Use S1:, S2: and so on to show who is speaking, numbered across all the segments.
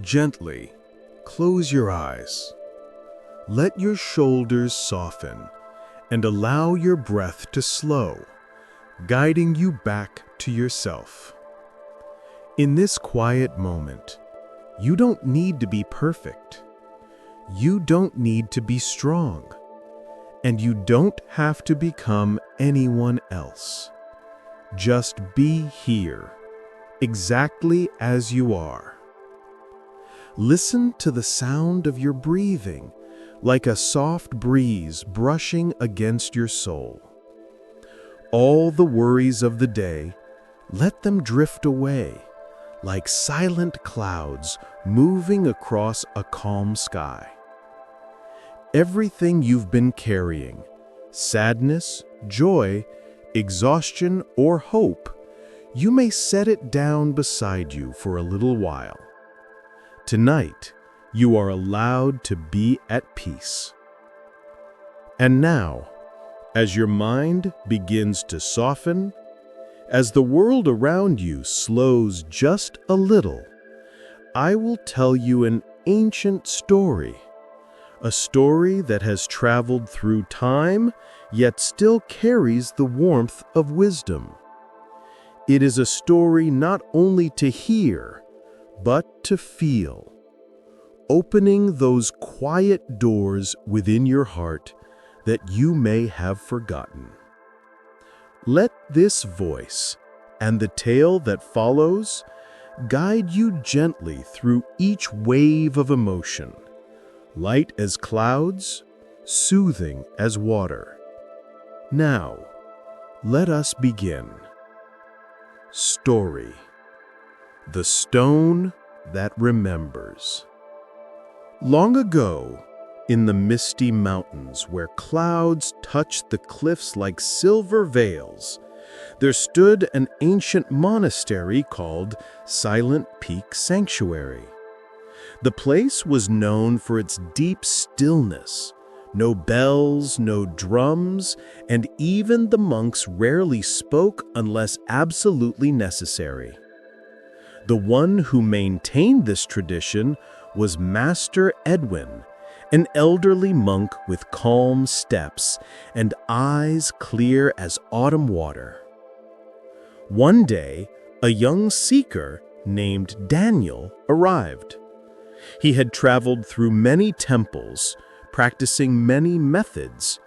S1: Gently, close your eyes. Let your shoulders soften and allow your breath to slow, guiding you back to yourself. In this quiet moment, you don't need to be perfect. You don't need to be strong. And you don't have to become anyone else. Just be here, exactly as you are. Listen to the sound of your breathing, like a soft breeze brushing against your soul. All the worries of the day, let them drift away, like silent clouds moving across a calm sky. Everything you've been carrying, sadness, joy, exhaustion, or hope, you may set it down beside you for a little while. Tonight, you are allowed to be at peace. And now, as your mind begins to soften, as the world around you slows just a little, I will tell you an ancient story. A story that has traveled through time, yet still carries the warmth of wisdom. It is a story not only to hear, but to feel, opening those quiet doors within your heart that you may have forgotten. Let this voice and the tale that follows guide you gently through each wave of emotion, light as clouds, soothing as water. Now, let us begin. Story: The Stone That Remembers. Long ago, in the misty mountains where clouds touched the cliffs like silver veils, there stood an ancient monastery called Silent Peak Sanctuary. The place was known for its deep stillness. No bells, no drums, and even the monks rarely spoke unless absolutely necessary. The one who maintained this tradition was Master Edwin, an elderly monk with calm steps and eyes clear as autumn water. One day, a young seeker named Daniel arrived. He had traveled through many temples, practicing many methods,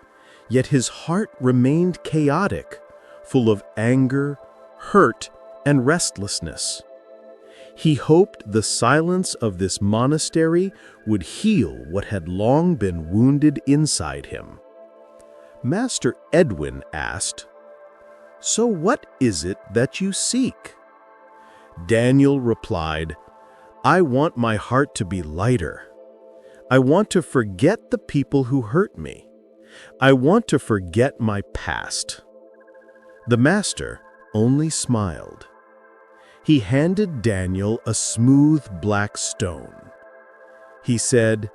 S1: yet his heart remained chaotic, full of anger, hurt, and restlessness. He hoped the silence of this monastery would heal what had long been wounded inside him. Master Edwin asked, "So what is it that you seek?" Daniel replied, "I want my heart to be lighter. I want to forget the people who hurt me. I want to forget my past." The master only smiled. He handed Daniel a smooth black stone. He said,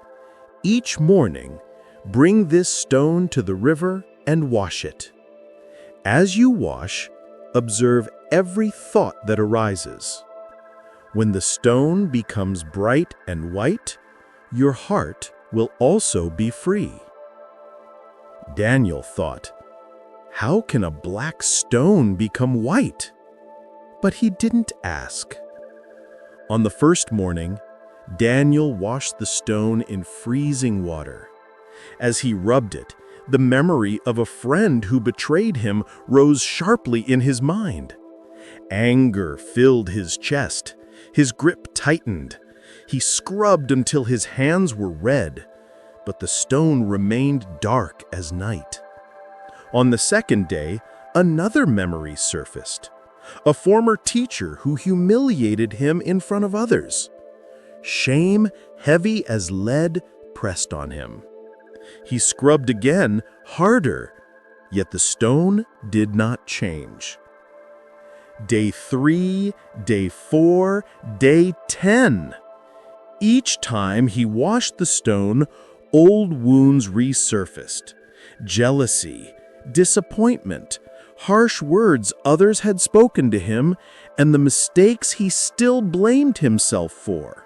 S1: "Each morning, bring this stone to the river and wash it. As you wash, observe every thought that arises. When the stone becomes bright and white, your heart will also be free." Daniel thought, "How can a black stone become white?" But he didn't ask. On the first morning, Daniel washed the stone in freezing water. As he rubbed it, the memory of a friend who betrayed him rose sharply in his mind. Anger filled his chest. His grip tightened. He scrubbed until his hands were red, but the stone remained dark as night. On the second day, another memory surfaced. A former teacher who humiliated him in front of others. Shame, heavy as lead, pressed on him. He scrubbed again, harder, yet the stone did not change. Day 3, day 4, day 10. Each time he washed the stone, old wounds resurfaced. Jealousy, disappointment, harsh words others had spoken to him, and the mistakes he still blamed himself for.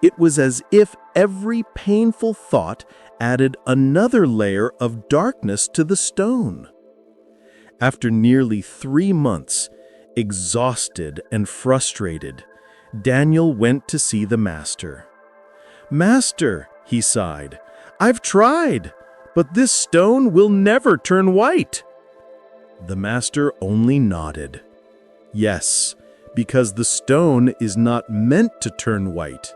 S1: It was as if every painful thought added another layer of darkness to the stone. After nearly 3 months, exhausted and frustrated, Daniel went to see the master. "Master," he sighed, "I've tried, but this stone will never turn white." The master only nodded. Yes, because the stone is not meant to turn white.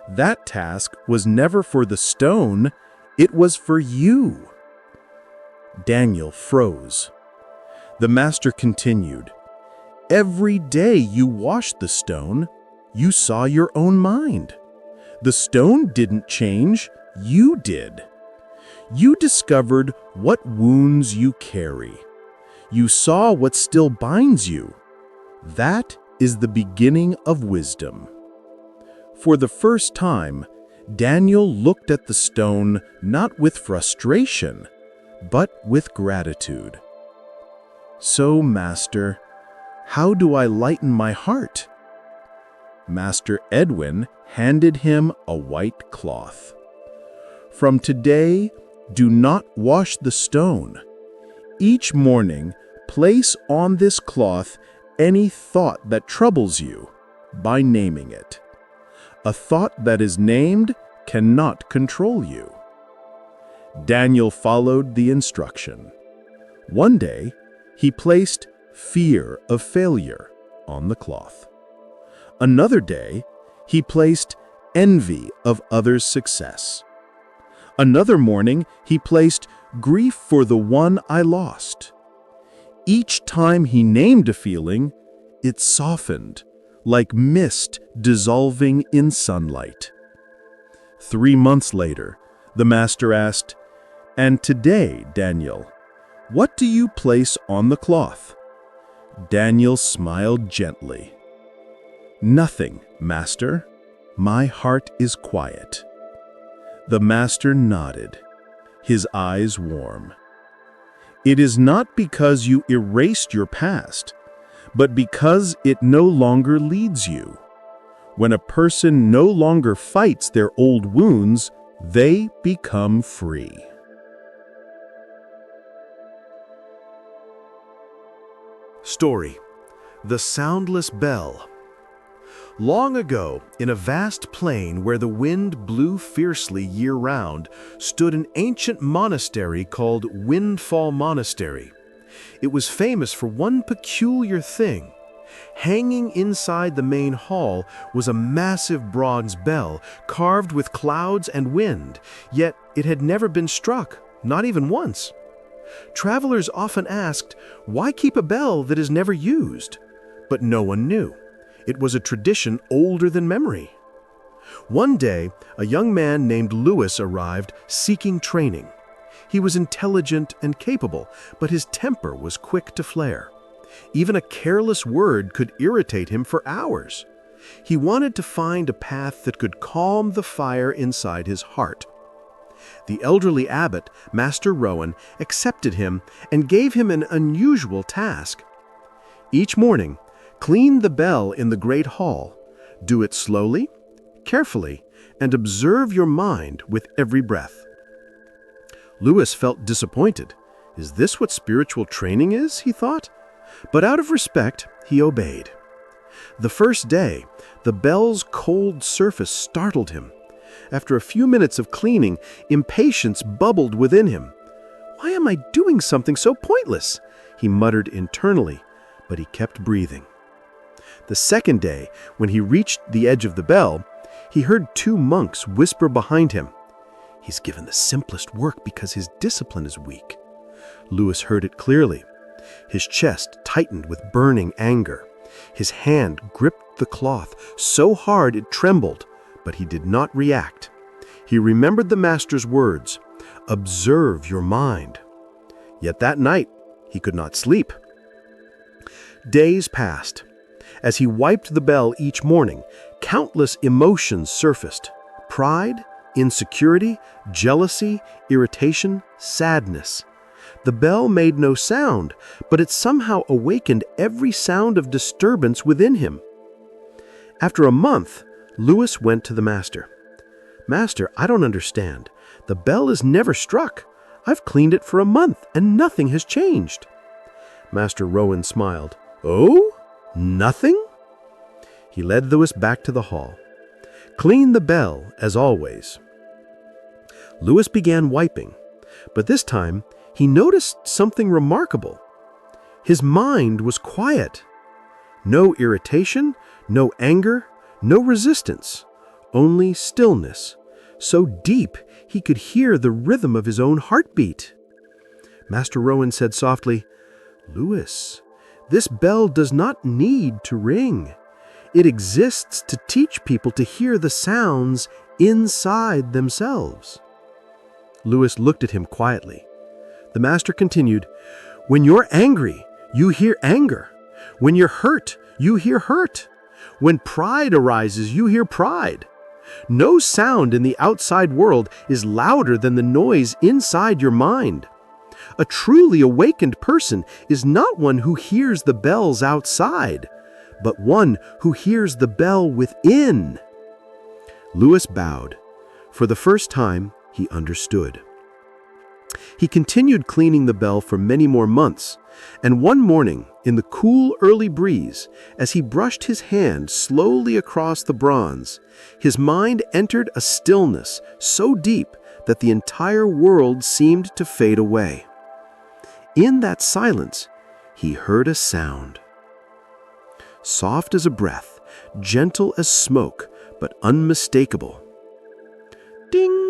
S1: That task was never for the stone, it was for you. Daniel froze. The master continued, "Every day you washed the stone, you saw your own mind. The stone didn't change, you did. You discovered what wounds you carry. You saw what still binds you. That is the beginning of wisdom." For the first time, Daniel looked at the stone not with frustration, but with gratitude. "So, Master, how do I lighten my heart?" Master Edwin handed him a white cloth. "From today, do not wash the stone. Each morning, place on this cloth any thought that troubles you by naming it. A thought that is named cannot control you." Daniel followed the instruction. One day, he placed fear of failure on the cloth. Another day, he placed envy of others' success. Another morning, he placed grief for the one I lost. Each time he named a feeling, it softened, like mist dissolving in sunlight. 3 months later, the master asked, "And today, Daniel, what do you place on the cloth?" Daniel smiled gently. "Nothing, Master. My heart is quiet." The master nodded, his eyes warm. "It is not because you erased your past, but because it no longer leads you. When a person no longer fights their old wounds, they become free." Story: The Soundless Bell. Long ago, in a vast plain where the wind blew fiercely year-round, stood an ancient monastery called Windfall Monastery. It was famous for one peculiar thing. Hanging inside the main hall was a massive bronze bell carved with clouds and wind, yet it had never been struck, not even once. Travelers often asked, why keep a bell that is never used? But no one knew. It was a tradition older than memory. One day, a young man named Louis arrived seeking training. He was intelligent and capable, but his temper was quick to flare. Even a careless word could irritate him for hours. He wanted to find a path that could calm the fire inside his heart. The elderly abbot, Master Rowan, accepted him and gave him an unusual task. Each morning, clean the bell in the great hall. Do it slowly, carefully, and observe your mind with every breath. Louis felt disappointed. Is this what spiritual training is, he thought? But out of respect, he obeyed. The first day, the bell's cold surface startled him. After a few minutes of cleaning, impatience bubbled within him. "Why am I doing something so pointless?" he muttered internally, but he kept breathing. The second day, when he reached the edge of the bell, he heard 2 monks whisper behind him, "He's given the simplest work because his discipline is weak." Louis heard it clearly. His chest tightened with burning anger. His hand gripped the cloth so hard it trembled, but he did not react. He remembered the master's words, "Observe your mind." Yet that night, he could not sleep. Days passed. As he wiped the bell each morning, countless emotions surfaced: pride, insecurity, jealousy, irritation, sadness. The bell made no sound, but it somehow awakened every sound of disturbance within him. After a month, Lewis went to the master. "Master, I don't understand. The bell is never struck. I've cleaned it for a month and nothing has changed." Master Rowan smiled. "Oh? Nothing?" He led Lewis back to the hall. "Clean the bell, as always." Lewis began wiping, but this time he noticed something remarkable. His mind was quiet. No irritation, no anger, no resistance, only stillness, so deep he could hear the rhythm of his own heartbeat. Master Rowan said softly, "Lewis, this bell does not need to ring. It exists to teach people to hear the sounds inside themselves." Lewis looked at him quietly. The master continued, "When you're angry, you hear anger. When you're hurt, you hear hurt. When pride arises, you hear pride. No sound in the outside world is louder than the noise inside your mind. A truly awakened person is not one who hears the bells outside, but one who hears the bell within." Lewis bowed. For the first time, he understood. He continued cleaning the bell for many more months, and one morning, in the cool early breeze, as he brushed his hand slowly across the bronze, his mind entered a stillness so deep that the entire world seemed to fade away. In that silence, he heard a sound. Soft as a breath, gentle as smoke, but unmistakable. Ding!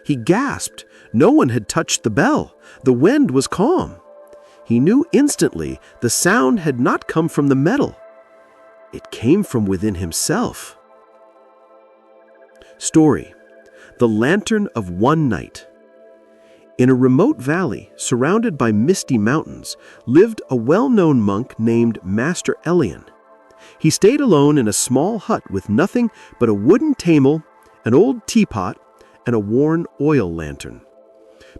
S1: He gasped. No one had touched the bell. The wind was calm. He knew instantly the sound had not come from the metal. It came from within himself. Story: The Lantern of One Night. In a remote valley, surrounded by misty mountains, lived a well-known monk named Master Elian. He stayed alone in a small hut with nothing but a wooden table, an old teapot, and a worn oil lantern.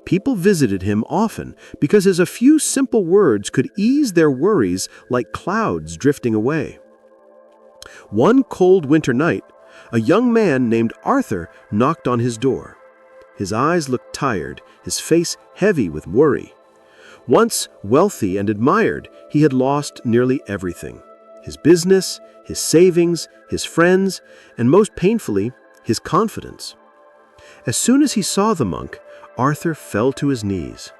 S1: People visited him often because his a few simple words could ease their worries like clouds drifting away. One cold winter night, a young man named Arthur knocked on his door. His eyes looked tired, his face heavy with worry. Once wealthy and admired, he had lost nearly everything: his business, his savings, his friends, and most painfully, his confidence. As soon as he saw the monk, Arthur fell to his knees.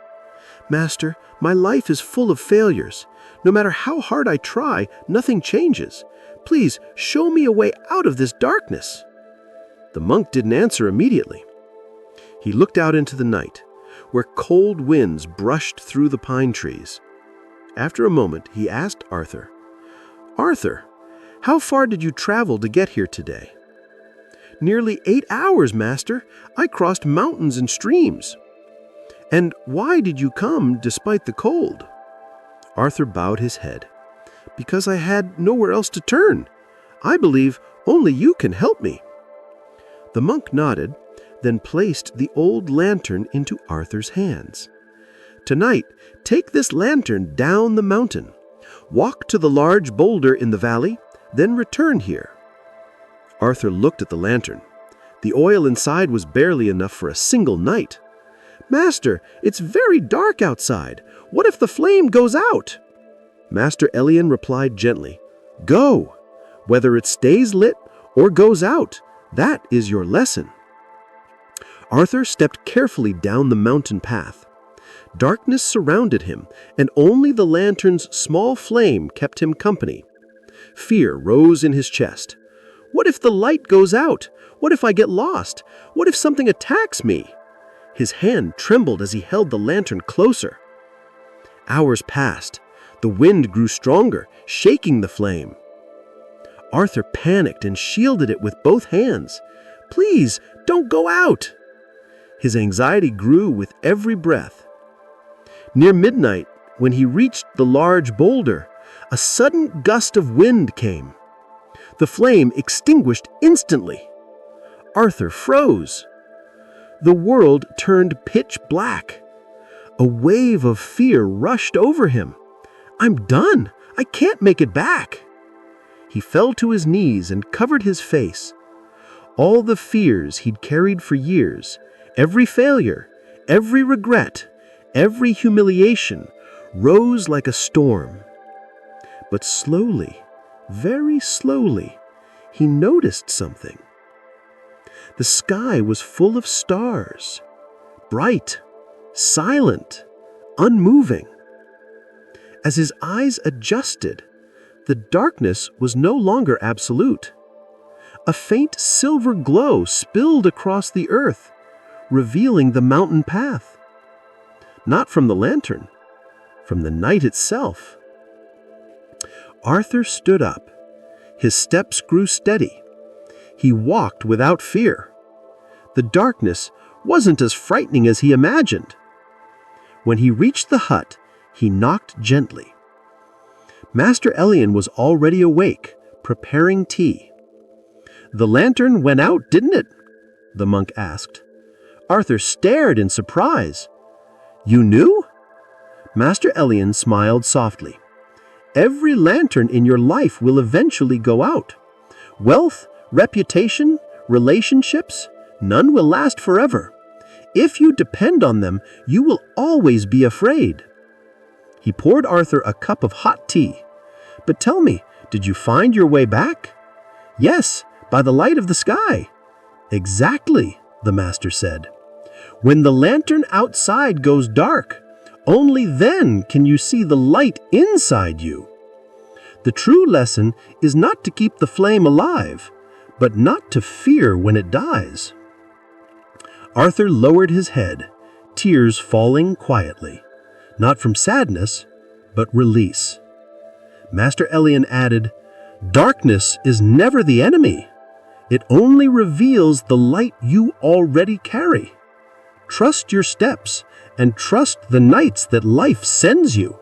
S1: "Master, my life is full of failures. No matter how hard I try, nothing changes. Please show me a way out of this darkness." The monk didn't answer immediately. He looked out into the night, where cold winds brushed through the pine trees. After a moment, he asked Arthur, "Arthur, how far did you travel to get here today?" "Nearly 8 hours, Master. I crossed mountains and streams." "And why did you come despite the cold?" Arthur bowed his head. "Because I had nowhere else to turn. I believe only you can help me." The monk nodded, then placed the old lantern into Arthur's hands. "Tonight, take this lantern down the mountain. Walk to the large boulder in the valley, then return here." Arthur looked at the lantern. The oil inside was barely enough for a single night. "Master, it's very dark outside. What if the flame goes out?" Master Elian replied gently, "Go. Whether it stays lit or goes out, that is your lesson." Arthur stepped carefully down the mountain path. Darkness surrounded him, and only the lantern's small flame kept him company. Fear rose in his chest. What if the light goes out? What if I get lost? What if something attacks me? His hand trembled as he held the lantern closer. Hours passed. The wind grew stronger, shaking the flame. Arthur panicked and shielded it with both hands. "Please, don't go out!" His anxiety grew with every breath. Near midnight, when he reached the large boulder, a sudden gust of wind came. The flame extinguished instantly. Arthur froze. The world turned pitch black. A wave of fear rushed over him. "I'm done. I can't make it back." He fell to his knees and covered his face. All the fears he'd carried for years, every failure, every regret, every humiliation, rose like a storm. But slowly, very slowly, he noticed something. The sky was full of stars, bright, silent, unmoving. As his eyes adjusted, the darkness was no longer absolute. A faint silver glow spilled across the earth, revealing the mountain path. Not from the lantern, from the night itself. Arthur stood up. His steps grew steady. He walked without fear. The darkness wasn't as frightening as he imagined. When he reached the hut, he knocked gently. Master Elian was already awake, preparing tea. "The lantern went out, didn't it?" the monk asked. Arthur stared in surprise. "You knew?" Master Elian smiled softly. "Every lantern in your life will eventually go out. Wealth, reputation, relationships, none will last forever. If you depend on them, you will always be afraid." He poured Arthur a cup of hot tea. "But tell me, did you find your way back?" "Yes, by the light of the sky." "Exactly," the master said. "When the lantern outside goes dark, only then can you see the light inside you. The true lesson is not to keep the flame alive, but not to fear when it dies." Arthur lowered his head, tears falling quietly, not from sadness, but release. Master Elian added, "Darkness is never the enemy. It only reveals the light you already carry. Trust your steps and trust the nights that life sends you."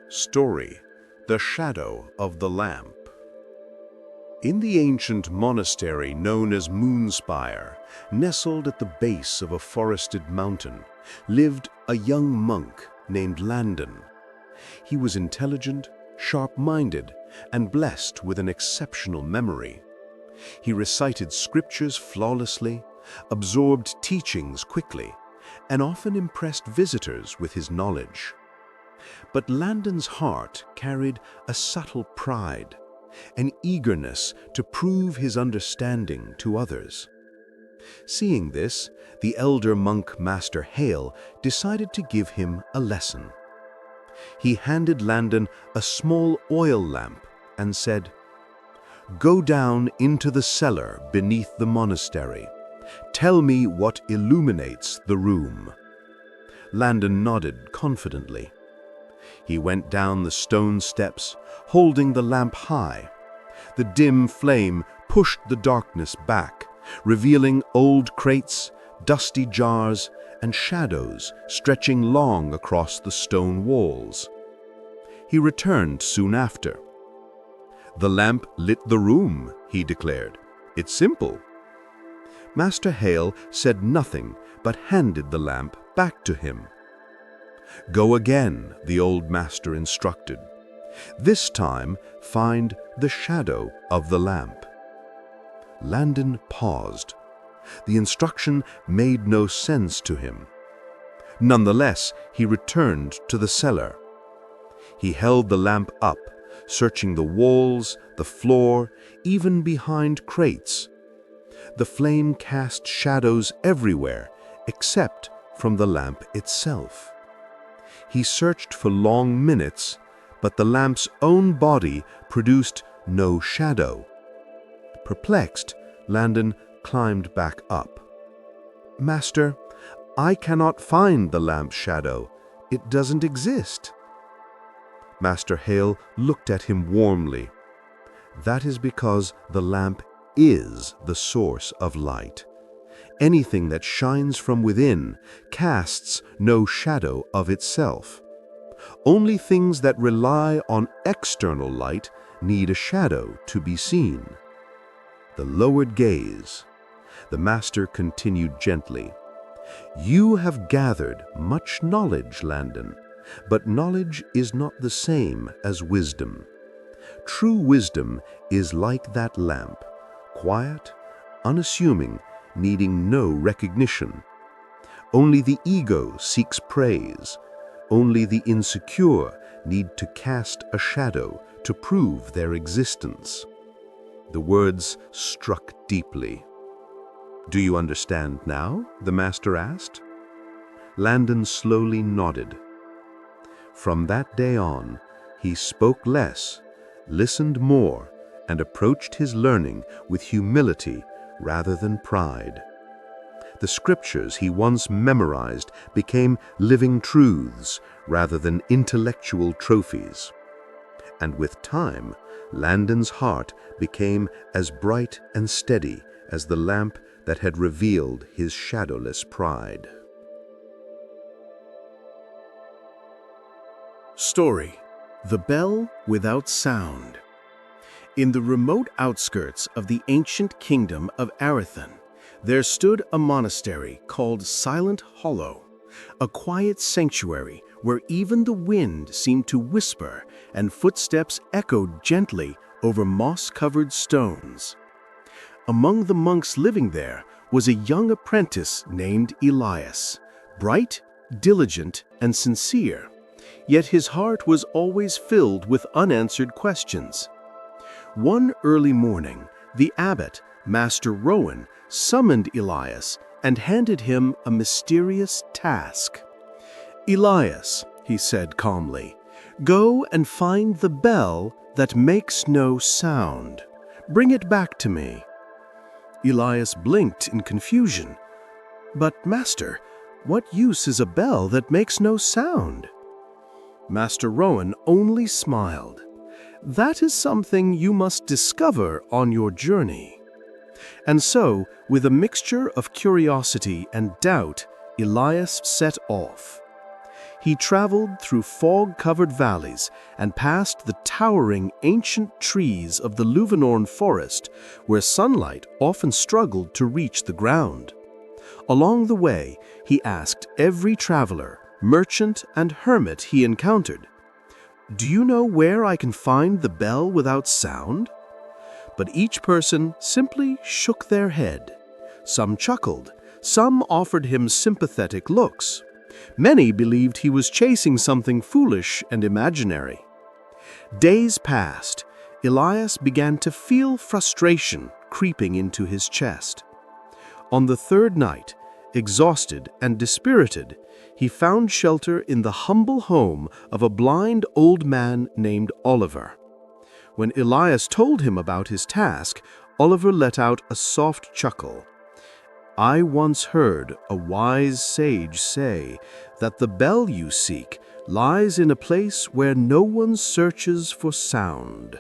S2: Story: The Shadow of the Lamp. In the ancient monastery known as Moonspire, nestled at the base of a forested mountain, lived a young monk named Landon. He was intelligent, sharp-minded, and blessed with an exceptional memory. He recited scriptures flawlessly, absorbed teachings quickly, and often impressed visitors with his knowledge. But Landon's heart carried a subtle pride, an eagerness to prove his understanding to others. Seeing this, the elder monk Master Hale decided to give him a lesson. He handed Landon a small oil lamp and said, "Go down into the cellar beneath the monastery. Tell me what illuminates the room." Landon nodded confidently. He went down the stone steps, holding the lamp high. The dim flame pushed the darkness back, revealing old crates, dusty jars, and shadows stretching long across the stone walls. He returned soon after. "The lamp lit the room," he declared. "It's simple." Master Hale said nothing but handed the lamp back to him. "Go again," the old master instructed. "This time find the shadow of the lamp." Landon paused. The instruction made no sense to him. Nonetheless, he returned to the cellar. He held the lamp up, searching the walls, the floor, even behind crates. The flame cast shadows everywhere, except from the lamp itself. He searched for long minutes, but the lamp's own body produced no shadow. Perplexed, Landon climbed back up. "Master, I cannot find the lamp's shadow. It doesn't exist." Master Hale looked at him warmly. "That is because the lamp is the source of light. Anything that shines from within casts no shadow of itself. Only things that rely on external light need a shadow to be seen." The lowered gaze. The master continued gently. "You have gathered much knowledge, Landon, But knowledge is not the same as wisdom. True wisdom is like that lamp, quiet, unassuming, needing no recognition. Only the ego seeks praise. Only the insecure need to cast a shadow to prove their existence. The words struck deeply. "Do you understand now?" the master asked. Landon slowly nodded. From that day on, he spoke less, listened more, and approached his learning with humility rather than pride. The scriptures he once memorized became living truths rather than intellectual trophies. And with time, Landon's heart became as bright and steady as the lamp that had revealed his shadowless pride.
S1: Story: The Bell Without Sound. In the remote outskirts of the ancient kingdom of Arathan, there stood a monastery called Silent Hollow, a quiet sanctuary where even the wind seemed to whisper and footsteps echoed gently over moss-covered stones. Among the monks living there was a young apprentice named Elias, bright, diligent, and sincere, yet his heart was always filled with unanswered questions. One early morning, the abbot, Master Rowan, summoned Elias and handed him a mysterious task. "Elias," he said calmly, "go and find the bell that makes no sound. Bring it back to me." Elias blinked in confusion. "But, Master, what use is a bell that makes no sound?" Master Rowan only smiled. "That is something you must discover on your journey." And so, with a mixture of curiosity and doubt, Elias set off. He traveled through fog-covered valleys and past the towering ancient trees of the Luvanorn forest, where sunlight often struggled to reach the ground. Along the way, he asked every traveler, merchant, and hermit he encountered, "Do you know where I can find the bell without sound?" But each person simply shook their head. Some chuckled, some offered him sympathetic looks. Many believed he was chasing something foolish and imaginary. Days passed. Elias began to feel frustration creeping into his chest. On the third night, exhausted and dispirited, he found shelter in the humble home of a blind old man named Oliver. When Elias told him about his task, Oliver let out a soft chuckle. "I once heard a wise sage say that the bell you seek lies in a place where no one searches for sound."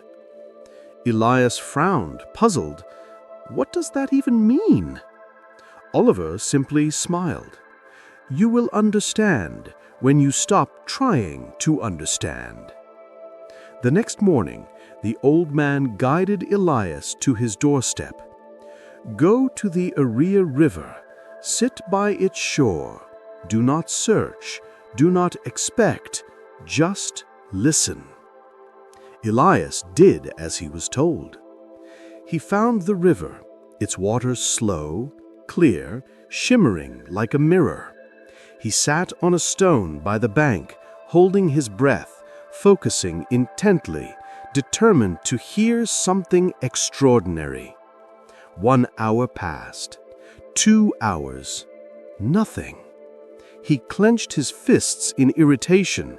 S1: Elias frowned, puzzled. What does that even mean? Oliver simply smiled. "You will understand when you stop trying to understand." The next morning, the old man guided Elias to his doorstep. "Go to the Aria River, sit by its shore. Do not search, do not expect, just listen." Elias did as he was told. He found the river, its waters slow, clear, shimmering like a mirror. He sat on a stone by the bank, holding his breath, focusing intently, determined to hear something extraordinary. 1 hour passed. 2 hours. Nothing. He clenched his fists in irritation.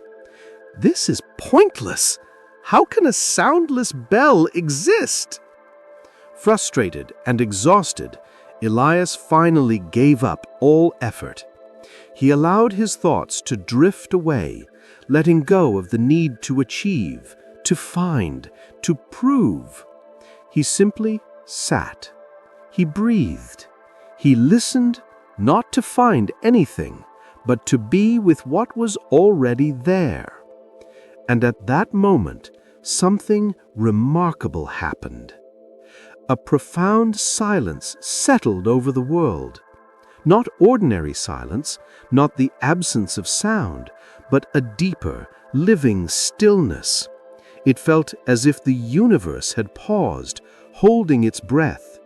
S1: "This is pointless. How can a soundless bell exist?" Frustrated and exhausted, Elias finally gave up all effort. He allowed his thoughts to drift away, letting go of the need to achieve, to find, to prove. He simply sat. He breathed. He listened, not to find anything, but to be with what was already there. And at that moment, something remarkable happened. A profound silence settled over the world. Not ordinary silence, not the absence of sound, but a deeper, living stillness. It felt as if the universe had paused, holding its breath.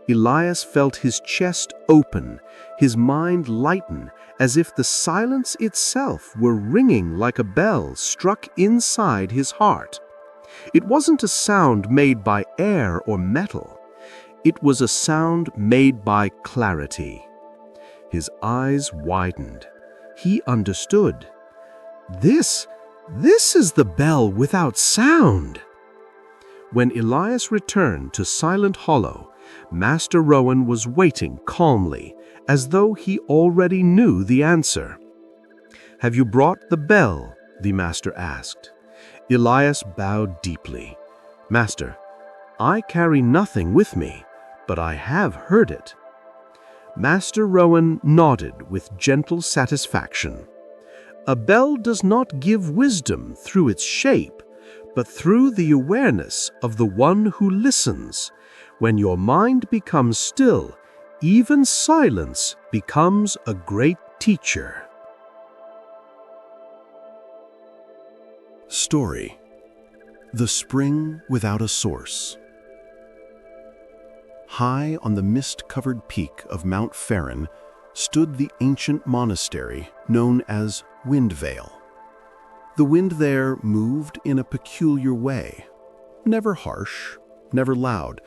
S1: Elias felt his chest open, his mind lighten, as if the silence itself were ringing like a bell struck inside his heart. It wasn't a sound made by air or metal. It was a sound made by clarity. His eyes widened. He understood. This is the bell without sound. When Elias returned to Silent Hollow, Master Rowan was waiting calmly, as though he already knew the answer. "Have you brought the bell?" the Master asked. Elias bowed deeply. "Master, I carry nothing with me, but I have heard it." Master Rowan nodded with gentle satisfaction. "A bell does not give wisdom through its shape, but through the awareness of the one who listens. When your mind becomes still, even silence becomes a great teacher."
S2: Story: The Spring Without a Source. High on the mist-covered peak of Mount Farron stood the ancient monastery known as Windvale. The wind there moved in a peculiar way, never harsh, never loud,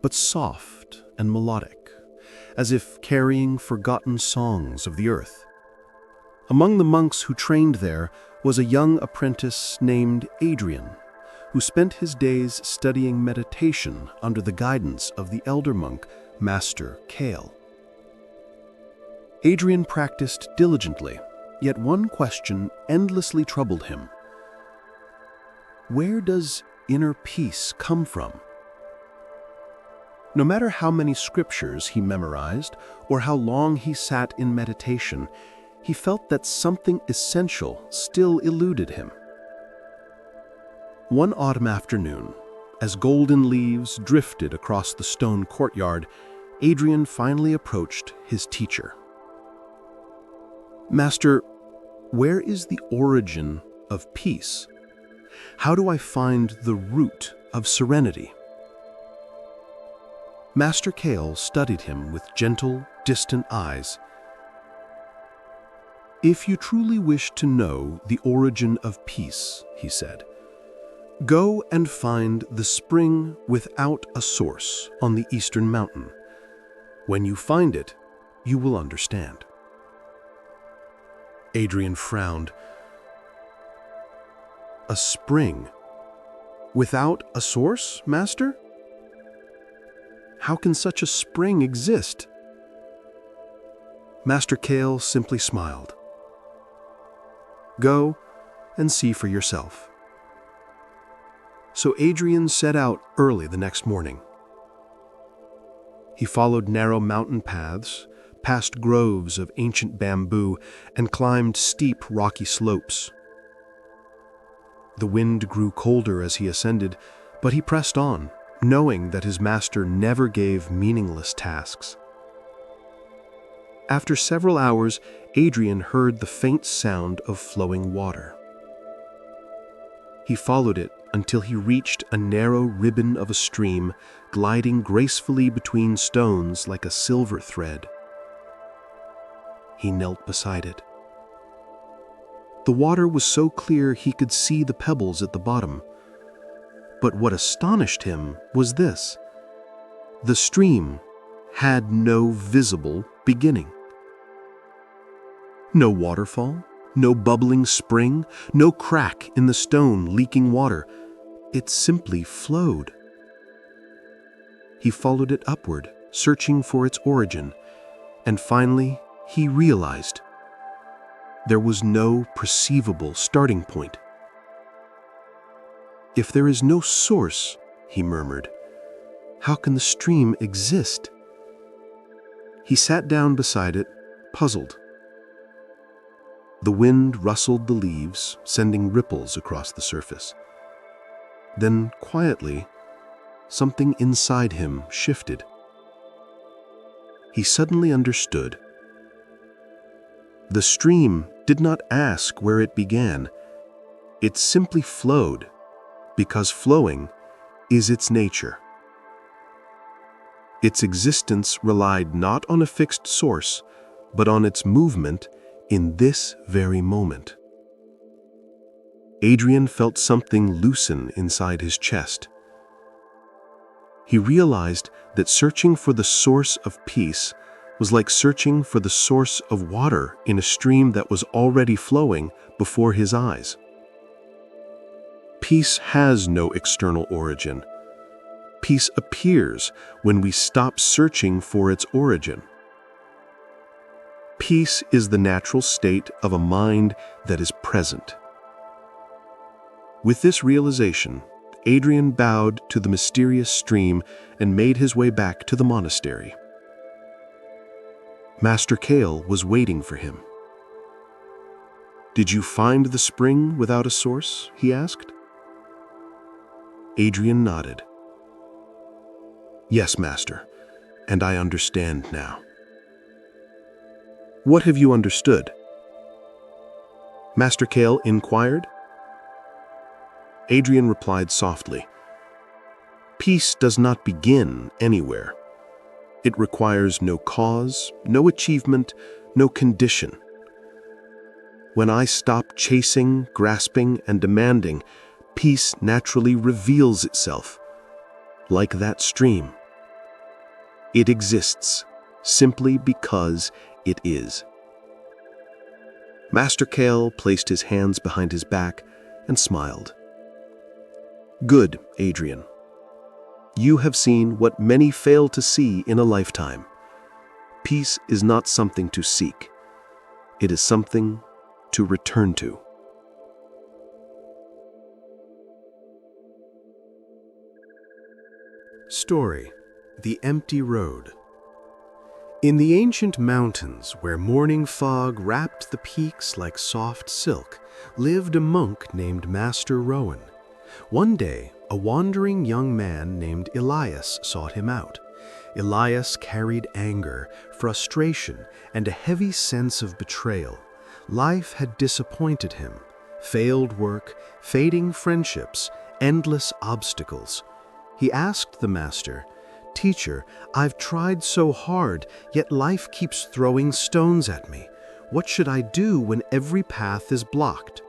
S2: but soft and melodic, as if carrying forgotten songs of the earth. Among the monks who trained there was a young apprentice named Adrian, who spent his days studying meditation under the guidance of the elder monk, Master Kale. Adrian practiced diligently, yet one question endlessly troubled him. Where does inner peace come from? No matter how many scriptures he memorized or how long he sat in meditation, he felt that something essential still eluded him. One autumn afternoon, as golden leaves drifted across the stone courtyard, Adrian finally approached his teacher. "Master, where is the origin of peace? How do I find the root of serenity?" Master Kale studied him with gentle, distant eyes. "If you truly wish to know the origin of peace," he said, "go and find the spring without a source on the eastern mountain. When you find it, you will understand." Adrian frowned. "A spring? Without a source, Master? How can such a spring exist?" Master Kale simply smiled. "Go and see for yourself." So Adrian set out early the next morning. He followed narrow mountain paths, past groves of ancient bamboo, and climbed steep rocky slopes. The wind grew colder as he ascended, but he pressed on, knowing that his master never gave meaningless tasks. After several hours, Adrian heard the faint sound of flowing water. He followed it until he reached a narrow ribbon of a stream gliding gracefully between stones like a silver thread. He knelt beside it. The water was so clear he could see the pebbles at the bottom. But what astonished him was this: the stream had no visible beginning. No waterfall, no bubbling spring, no crack in the stone leaking water. It simply flowed. He followed it upward, searching for its origin, and finally he realized there was no perceivable starting point. "If there is no source," he murmured, "how can the stream exist?" He sat down beside it, puzzled. The wind rustled the leaves, sending ripples across the surface. Then, quietly, something inside him shifted. He suddenly understood.
S1: The stream did not ask where it began. It simply flowed, because flowing is its nature. Its existence relied not on a fixed source, but on its movement in this very moment. Adrian felt something loosen inside his chest. He realized that searching for the source of peace was like searching for the source of water in a stream that was already flowing before his eyes. Peace has no external origin. Peace appears when we stop searching for its origin. Peace is the natural state of a mind that is present. With this realization, Adrian bowed to the mysterious stream and made his way back to the monastery. Master Kale was waiting for him. "Did you find the spring without a source?" he asked. Adrian nodded. "Yes, Master, and I understand now." "What have you understood?" Master Kale inquired. Adrian replied softly, "Peace does not begin anywhere. It requires no cause, no achievement, no condition. When I stop chasing, grasping, and demanding, peace naturally reveals itself, like that stream. It exists simply because it is." Master Kale placed his hands behind his back and smiled. "Good, Adrian. You have seen what many fail to see in a lifetime. Peace is not something to seek. It is something to return to." Story: The Empty Road. In the ancient mountains, where morning fog wrapped the peaks like soft silk, lived a monk named Master Rowan. One day, a wandering young man named Elias sought him out. Elias carried anger, frustration, and a heavy sense of betrayal. Life had disappointed him. Failed work, fading friendships, endless obstacles. He asked the master, "Teacher, I've tried so hard, yet life keeps throwing stones at me. What should I do when every path is blocked?"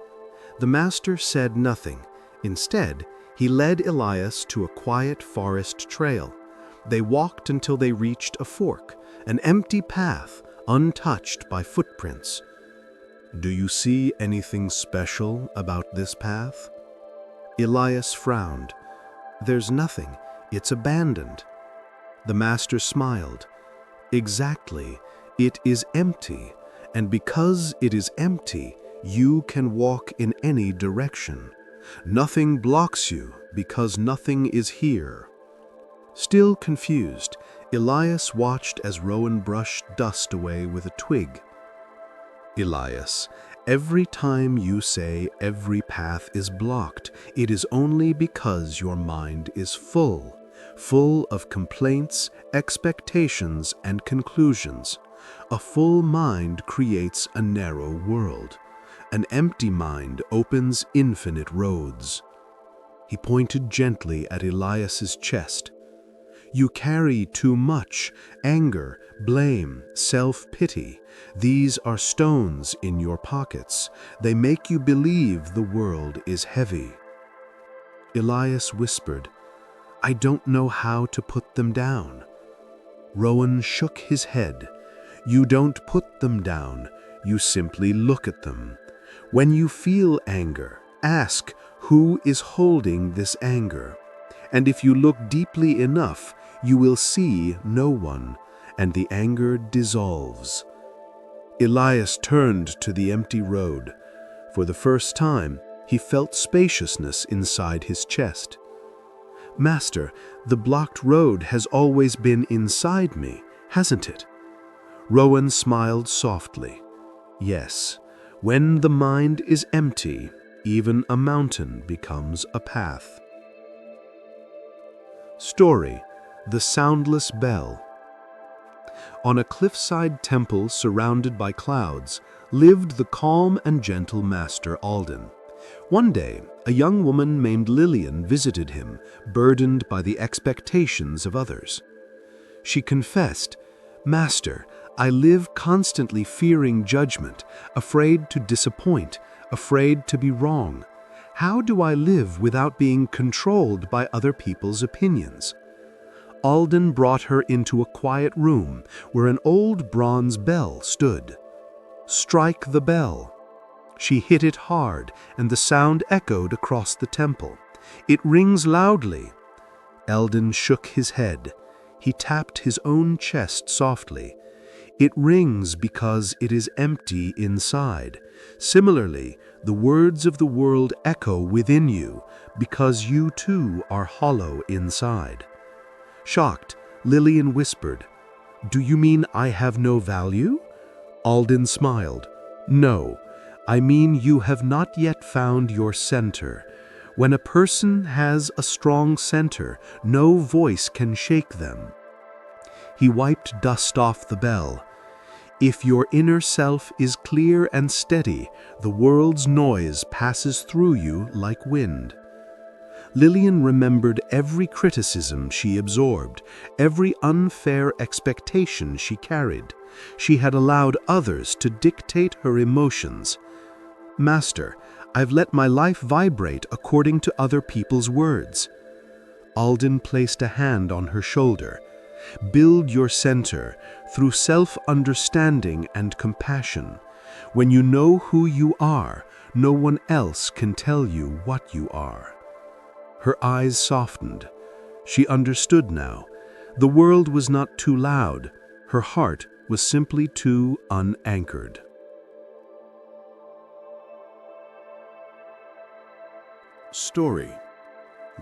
S1: The master said nothing. Instead, he led Elias to a quiet forest trail. They walked until they reached a fork, an empty path, untouched by footprints. "Do you see anything special about this path?" Elias frowned. "There's nothing. It's abandoned." The master smiled. "Exactly. It is empty, and because it is empty, you can walk in any direction. Nothing blocks you because nothing is here." Still confused, Elias watched as Rowan brushed dust away with a twig. "Elias, every time you say every path is blocked, it is only because your mind is full of complaints, expectations, and conclusions. A full mind creates a narrow world. An empty mind opens infinite roads." He pointed gently at Elias's chest. "You carry too much: anger, blame, self-pity. These are stones in your pockets. They make you believe the world is heavy." Elias whispered, "I don't know how to put them down." Rowan shook his head. "You don't put them down. You simply look at them. When you feel anger, ask, who is holding this anger? And if you look deeply enough, you will see no one, and the anger dissolves." Elias turned to the empty road. For the first time, he felt spaciousness inside his chest. "Master, the blocked road has always been inside me, hasn't it?" Rowan smiled softly. "Yes. When the mind is empty, even a mountain becomes a path." Story: The Soundless Bell. On a cliffside temple surrounded by clouds
S2: lived the calm and gentle Master Alden. One day, a young woman named Lillian visited him, burdened by the expectations of others. She confessed, "Master, I live constantly fearing judgment, afraid to disappoint, afraid to be wrong. How do I live without being controlled by other people's opinions?" Alden brought her into a quiet room where an old bronze bell stood. "Strike the bell." She hit it hard, and the sound echoed across the temple. "It rings loudly." Alden shook his head. He tapped his own chest softly. "It rings because it is empty inside. Similarly, the words of the world echo within you because you too are hollow inside." Shocked, Lillian whispered, "Do you mean I have no value?" Alden smiled. "No, I mean you have not yet found your center. When a person has a strong center, no voice can shake them." He wiped dust off the bell. "If your inner self is clear and steady, the world's noise passes through you like wind." Lillian remembered every criticism she absorbed, every unfair expectation she carried. She had allowed others to dictate her emotions. "Master, I've let my life vibrate according to other people's words." Alden placed a hand on her shoulder. "Build your center through self-understanding and compassion. When you know who you are, no one else can tell you what you are." Her eyes softened. She understood now. The world was not too loud. Her heart was simply too unanchored.
S1: Story: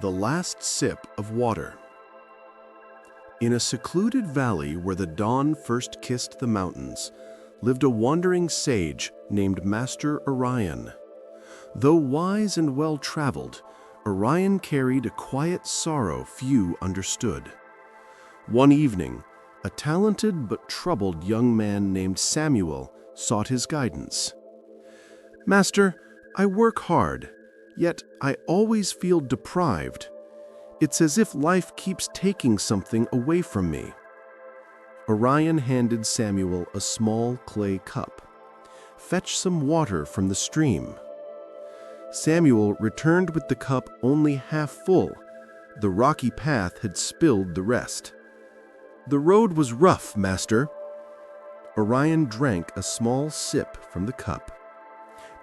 S1: The Last Sip of Water. In a secluded valley where the dawn first kissed the mountains, lived a wandering sage named Master Orion. Though wise and well-traveled, Orion carried a quiet sorrow few understood. One evening, a talented but troubled young man named Samuel sought his guidance. "Master, I work hard, yet I always feel deprived. It's as if life keeps taking something away from me." Orion handed Samuel a small clay cup. "Fetch some water from the stream." Samuel returned with the cup only half full. The rocky path had spilled the rest. "The road was rough, Master." Orion drank a small sip from the cup.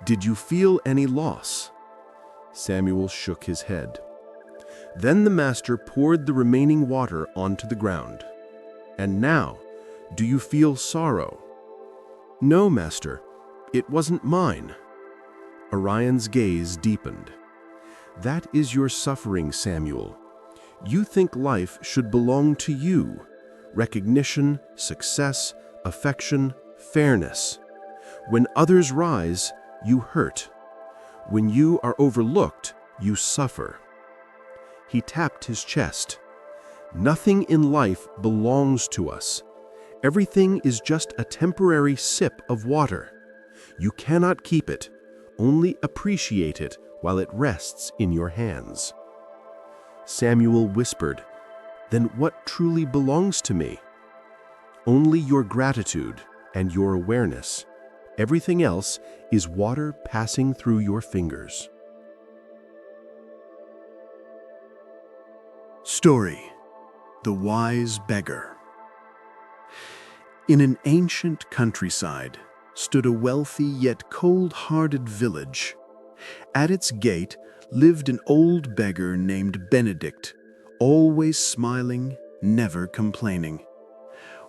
S1: "Did you feel any loss?" Samuel shook his head. Then the Master poured the remaining water onto the ground. "And now, do you feel sorrow?" "No, Master. It wasn't mine." Orion's gaze deepened. "That is your suffering, Samuel. You think life should belong to you. Recognition, success, affection, fairness. When others rise, you hurt. When you are overlooked, you suffer." He tapped his chest. "Nothing in life belongs to us. Everything is just a temporary sip of water. You cannot keep it. Only appreciate it while it rests in your hands." Samuel whispered, "Then what truly belongs to me?" "Only your gratitude and your awareness. Everything else is water passing through your fingers." Story: The Wise Beggar. In an ancient countryside stood a wealthy yet cold-hearted village. At its gate lived an old beggar named Benedict, always smiling, never complaining.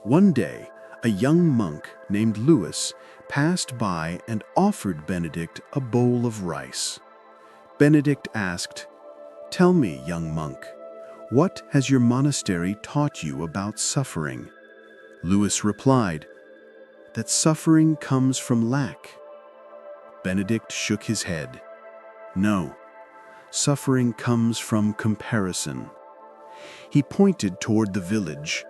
S1: One day, a young monk named Louis passed by and offered Benedict a bowl of rice. Benedict asked, "Tell me, young monk, what has your monastery taught you about suffering?" Louis replied, "That suffering comes from lack." Benedict shook his head. "No, suffering comes from comparison." He pointed toward the village.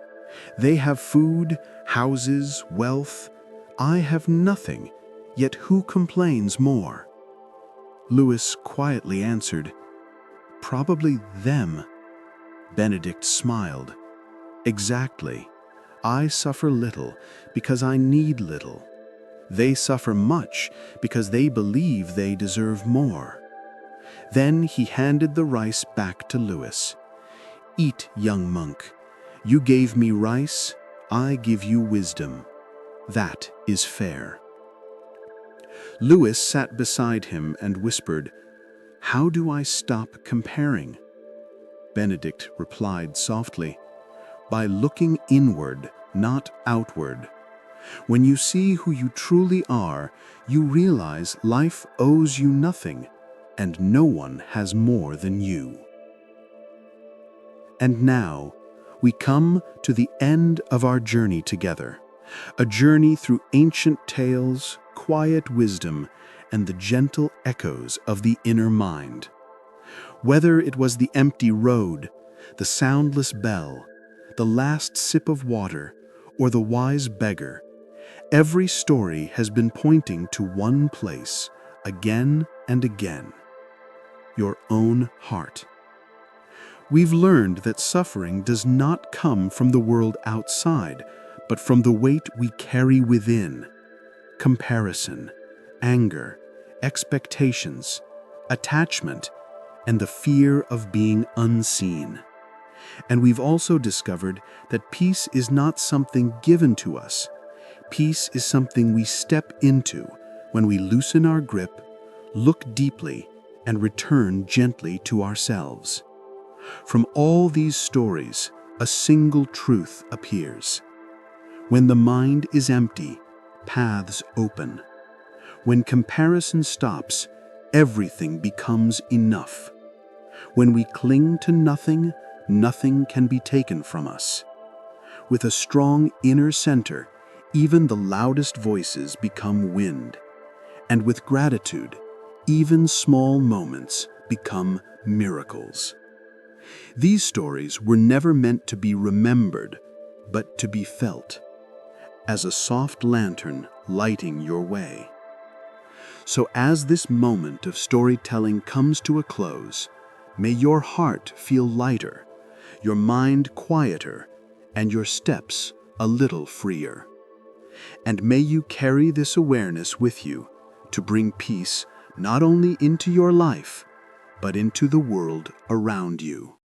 S1: "They have food, houses, wealth. I have nothing, Yet who complains more? Lewis quietly answered, "Probably them." Benedict smiled. "Exactly. I suffer little because I need little. They suffer much because they believe they deserve more." Then he handed the rice back to Lewis. "Eat, young monk. You gave me rice, I give you wisdom. That is fair." Lewis sat beside him and whispered, "How do I stop comparing?" Benedict replied softly, "By looking inward, not outward. When you see who you truly are, you realize life owes you nothing, and no one has more than you." And now, we come to the end of our journey together, a journey through ancient tales, quiet wisdom, and the gentle echoes of the inner mind. Whether it was the empty road, the soundless bell, the last sip of water, or the wise beggar, every story has been pointing to one place, again and again: your own heart. We've learned that suffering does not come from the world outside, but from the weight we carry within: comparison, anger, expectations, attachment, and the fear of being unseen. And we've also discovered that peace is not something given to us. Peace is something we step into when we loosen our grip, look deeply, and return gently to ourselves. From all these stories, a single truth appears. When the mind is empty, paths open. When comparison stops, everything becomes enough. When we cling to nothing, nothing can be taken from us. With a strong inner center, even the loudest voices become wind. And with gratitude, even small moments become miracles. These stories were never meant to be remembered, but to be felt, as a soft lantern lighting your way. So as this moment of storytelling comes to a close, may your heart feel lighter, your mind quieter, and your steps a little freer. And may you carry this awareness with you to bring peace not only into your life, but into the world around you.